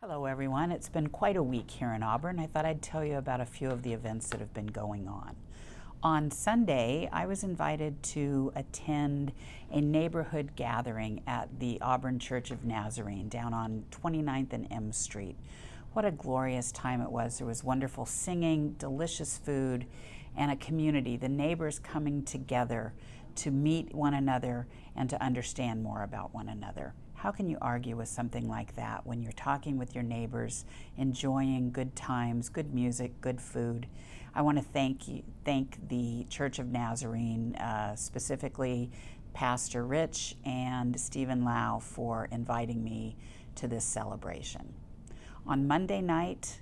Hello everyone, it's been quite a week here in Auburn. I thought I'd tell you about a few of the events that have been going on. On Sunday, I was invited to attend a neighborhood gathering at the Auburn Church of Nazarene down on 29th and M Street. What a glorious time it was. There was wonderful singing, delicious food, and a community, the neighbors coming together to meet one another and to understand more about one another. How can you argue with something like that when you're talking with your neighbors, enjoying good times, good music, good food? I want to thank the Church of Nazarene, specifically Pastor Rich and Stephen Lau, for inviting me to this celebration. On Monday night,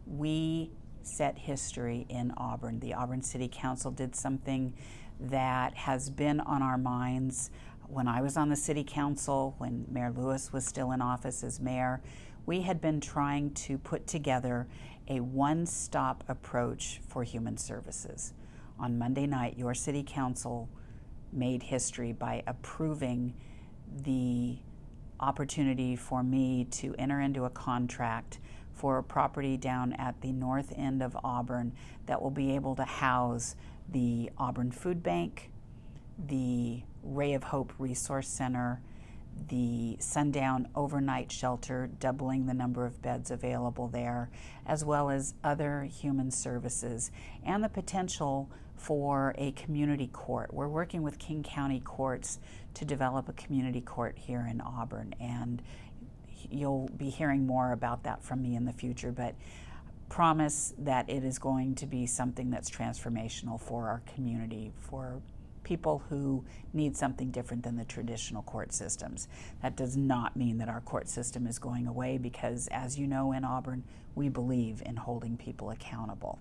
we set history in Auburn. The Auburn City Council did something that has been on our minds. When I was on the City Council, when Mayor Lewis was still in office as mayor, we had been trying to put together a one-stop approach for human services. On Monday night, your City Council made history by approving the opportunity for me to enter into a contract for a property down at the north end of Auburn that will be able to house the Auburn Food Bank, the Ray of Hope Resource Center, the Sundown Overnight Shelter, doubling the number of beds available there, as well as other human services, and the potential for a community court. We're working with King County Courts to develop a community court here in Auburn, and you'll be hearing more about that from me in the future, but promise that it is going to be something that's transformational for our community, for people who need something different than the traditional court systems. That does not mean that our court system is going away, because as you know, in Auburn, we believe in holding people accountable.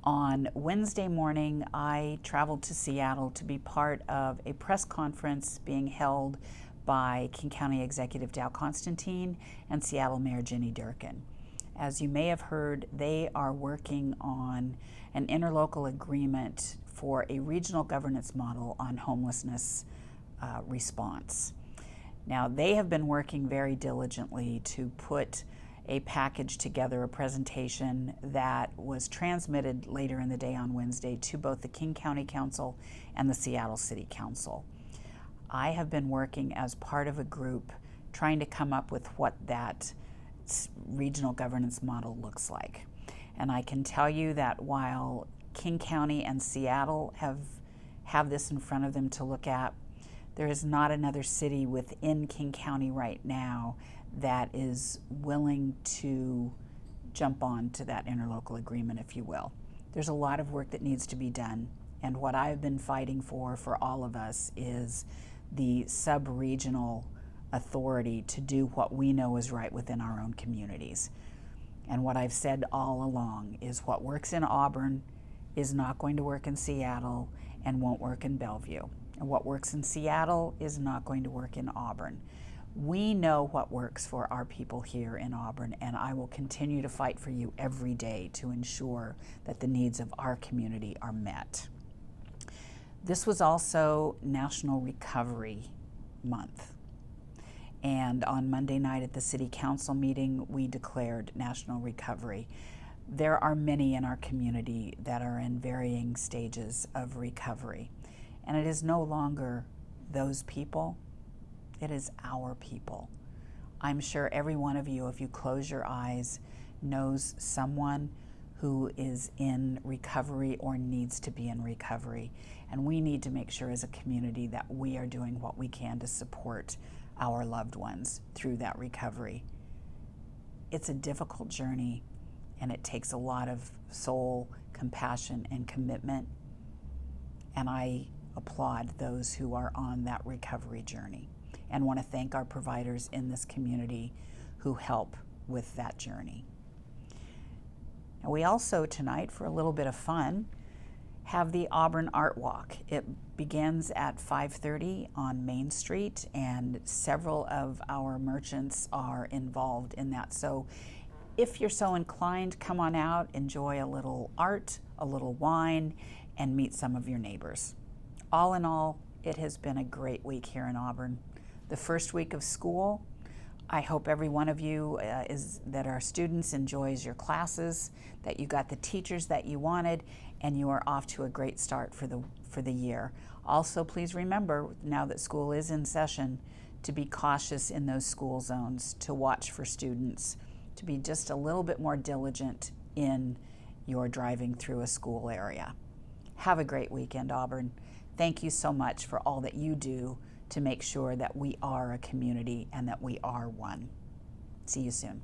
On Wednesday morning, I traveled to Seattle to be part of a press conference being held by King County Executive Dow Constantine and Seattle Mayor Jenny Durkin. As you may have heard, they are working on an interlocal agreement for a regional governance model on homelessness response. Now, they have been working very diligently to put a package together, a presentation that was transmitted later in the day on Wednesday to both the King County Council and the Seattle City Council. I have been working as part of a group trying to come up with what that regional governance model looks like. And I can tell you that while King County and Seattle have this in front of them to look at, there is not another city within King County right now that is willing to jump on to that interlocal agreement, if you will. There's a lot of work that needs to be done, and what I've been fighting for all of us is the sub-regional authority to do what we know is right within our own communities. And what I've said all along is what works in Auburn is not going to work in Seattle and won't work in Bellevue. And what works in Seattle is not going to work in Auburn. We know what works for our people here in Auburn, and I will continue to fight for you every day to ensure that the needs of our community are met. This was also National Recovery Month. And on Monday night at the City Council meeting, we declared National Recovery. There are many in our community that are in varying stages of recovery. And it is no longer those people, it is our people. I'm sure every one of you, if you close your eyes, knows someone who is in recovery or needs to be in recovery. And we need to make sure as a community that we are doing what we can to support our loved ones through that recovery. It's a difficult journey, and it takes a lot of soul, compassion, and commitment. And I applaud those who are on that recovery journey and want to thank our providers in this community who help with that journey. And we also tonight, for a little bit of fun, have the Auburn Art Walk. It begins at 5:30 on Main Street, and several of our merchants are involved in that. So if you're so inclined, come on out, enjoy a little art, a little wine, and meet some of your neighbors. All in all, it has been a great week here in Auburn. The first week of school, I hope every one of you that are students enjoys your classes, that you got the teachers that you wanted, and you are off to a great start for the year. Also, please remember, now that school is in session, to be cautious in those school zones, to watch for students, to be just a little bit more diligent in your driving through a school area. Have a great weekend, Auburn. Thank you so much for all that you do to make sure that we are a community and that we are one. See you soon.